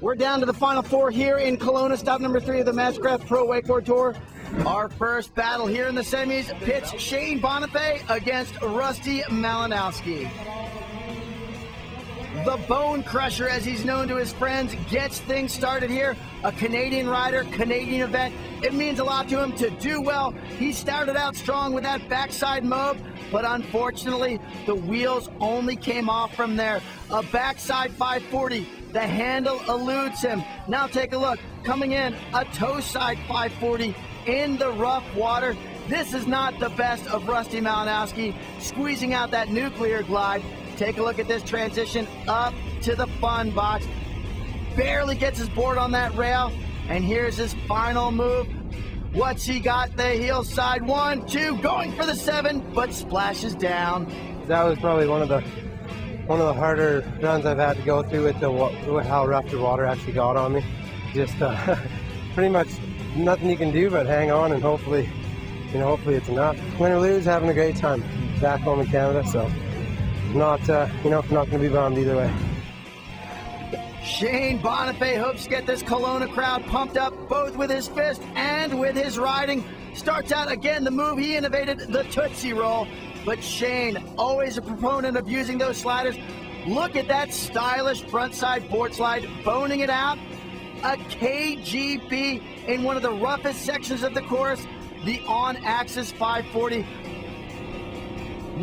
We're down to the final four here in Kelowna, stop number 3 of the Mastercraft Pro Wakeboard Tour. Our first battle here in the semis pits Shane Bonifay against Rusty Malinoski. The Bone Crusher, as he's known to his friends, gets things started here. A Canadian rider, Canadian event. It means a lot to him to do well. He started out strong with that backside mob, but unfortunately, the wheels only came off from there. A backside 540. The handle eludes him. Now take a look. Coming in, a toe side 540 in the rough water. This is not the best of Rusty Malinoski, squeezing out that nuclear glide. Take a look at this transition up to the fun box. Barely gets his board on that rail. And here's his final move. What's he got? The heel side 1, 2, going for the 7, but splashes down. That was probably one of the harder runs I've had to go through with how rough the water actually got on me. Just pretty much nothing you can do but hang on, and hopefully it's enough. Win or lose, having a great time back home in Canada, so not going to be bummed either way. Shane Bonifay hopes to get this Kelowna crowd pumped up both with his fist and with his riding. Starts out again the move he innovated, the Tootsie Roll. But Shane, always a proponent of using those sliders. Look at that stylish frontside board slide, boning it out. A KGB in one of the roughest sections of the course, the on-axis 540.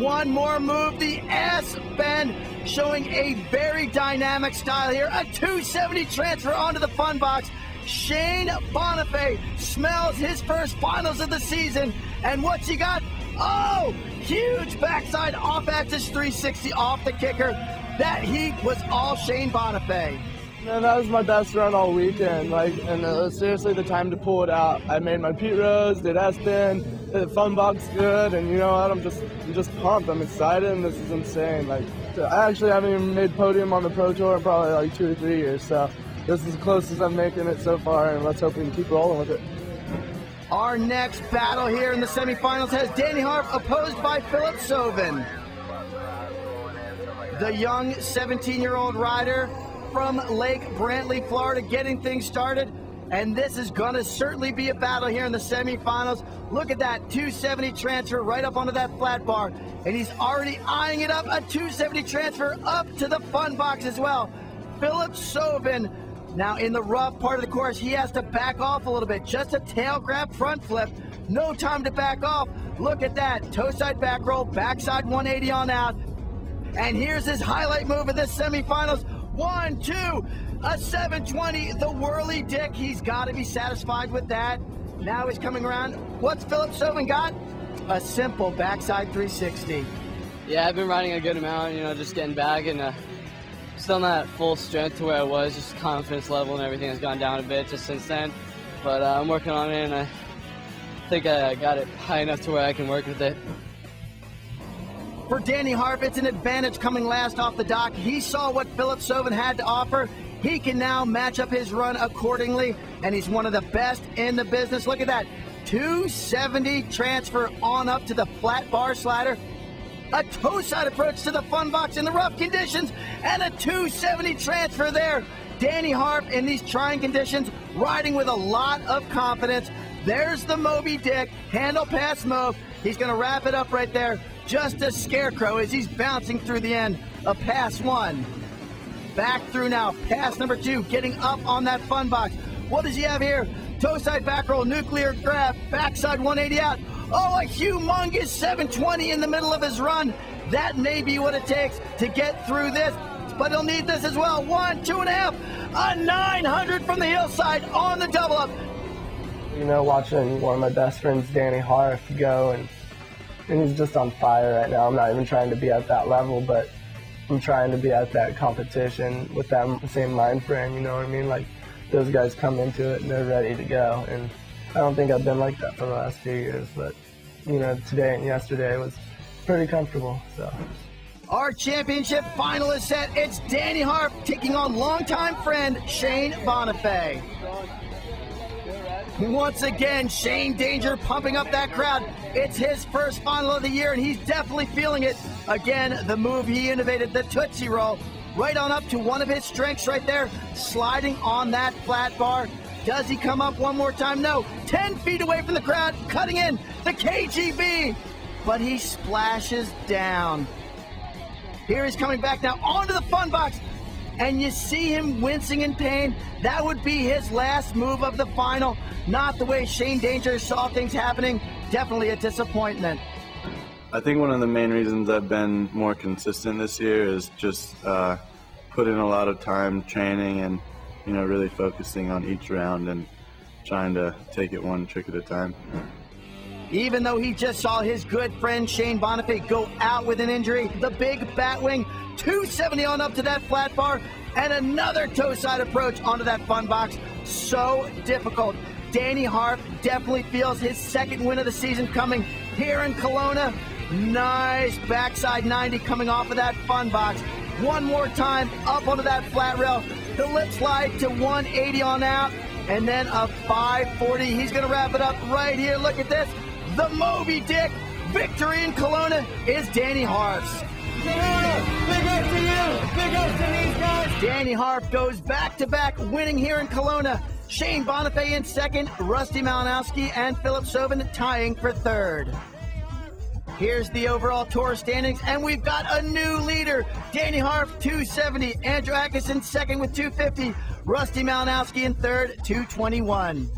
One more move, the S-bend, showing a very dynamic style here. A 270 transfer onto the fun box. Shane Bonifay smells his first finals of the season. And what's he got? Oh, huge backside off-axis 360 off the kicker. That heat was all Shane Bonifay. Man, that was my best run all weekend. Seriously, the time to pull it out. I made my Pete Rose, did S-bend, the fun box good, and you know what? I'm just pumped. I'm excited, and this is insane. I actually haven't even made podium on the Pro Tour in probably 2 or 3 years. So this is the closest I'm making it so far, and let's hope we can keep rolling with it. Our next battle here in the semifinals has Danny Harp opposed by Philip Sovin. The young 17-year-old rider from Lake Brantley, Florida, getting things started. And this is going to certainly be a battle here in the semifinals. Look at that 270 transfer right up onto that flat bar. And he's already eyeing it up, a 270 transfer up to the fun box as well. Philip Sovin, now in the rough part of the course, he has to back off a little bit. Just a tail grab front flip. No time to back off. Look at that. Toe side back roll, backside 180 on out. And here's his highlight move of this semifinals. 1, 2, a 720, the whirly dick. He's got to be satisfied with that. Now he's coming around. What's Philip Sovin got? A simple backside 360. Yeah, I've been riding a good amount, just getting back, and still not at full strength to where I was. Just confidence level and everything has gone down a bit just since then. But I'm working on it, and I think I got it high enough to where I can work with it. For Danny Harp, it's an advantage coming last off the dock. He saw what Philip Sovin had to offer. He can now match up his run accordingly, and he's one of the best in the business. Look at that. 270 transfer on up to the flat bar slider. A toe side approach to the fun box in the rough conditions, and a 270 transfer there. Danny Harp in these trying conditions, riding with a lot of confidence. There's the Moby Dick, handle pass Mobe. He's going to wrap it up right there. Just a scarecrow as he's bouncing through the end of pass 1. Back through now, pass number 2, getting up on that fun box. What does he have here? Toe side back roll, nuclear grab, backside 180 out. Oh, a humongous 720 in the middle of his run. That may be what it takes to get through this, but he'll need this as well. 1, 2.5, a 900 from the hillside on the double up. Watching one of my best friends, Danny Harp, go, and he's just on fire right now. I'm not even trying to be at that level, but I'm trying to be at that competition with that same mind frame, you know what I mean? Those guys come into it and they're ready to go, and I don't think I've been like that for the last few years, but today and yesterday was pretty comfortable. So our championship final is set. It's Danny Harp taking on longtime friend Shane Bonifay. Once again, Shane Danger pumping up that crowd. It's his first final of the year, and he's definitely feeling it. Again, the move he innovated, the Tootsie Roll. right on up to one of his strengths right there, sliding on that flat bar. Does he come up one more time? No. 10 feet away from the crowd, cutting in the KGB. But he splashes down. Here he's coming back now onto the fun box. And you see him wincing in pain. That would be his last move of the final. Not the way Shane Danger saw things happening. Definitely a disappointment. I think one of the main reasons I've been more consistent this year is just put in a lot of time training and, you know, really focusing on each round and trying to take it one trick at a time. Even though he just saw his good friend Shane Bonifay go out with an injury, the big batwing, 270 on up to that flat bar, and another toe side approach onto that fun box. So difficult. Danny Harf definitely feels his second win of the season coming here in Kelowna. Nice backside 90 coming off of that fun box. One more time up onto that flat rail. The lip slide to 180 on out, and then a 540. He's going to wrap it up right here. Look at this. The Moby Dick victory in Kelowna is Danny Harf's. Big up to you. Big up to these guys. Danny Harf goes back-to-back winning here in Kelowna. Shane Bonifay in second, Rusty Malinoski and Philip Soven tying for third. Here's the overall tour standings, and we've got a new leader. Danny Harf, 270. Andrew Atkinson second with 250. Rusty Malinoski in third, 221.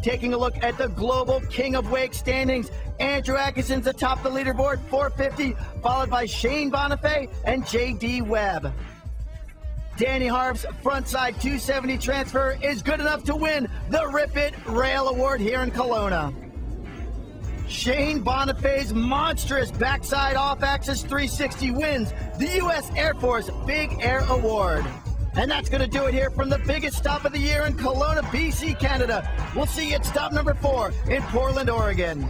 Taking a look at the global King of Wake standings, Andrew Atkinson's atop the leaderboard, 450, followed by Shane Bonifay and J.D. Webb. Danny Harf's frontside 270 transfer is good enough to win the Rip It Rail Award here in Kelowna. Shane Bonifay's monstrous backside off-axis 360 wins the U.S. Air Force Big Air Award. And that's going to do it here from the biggest stop of the year in Kelowna, BC, Canada. We'll see you at stop number 4 in Portland, Oregon.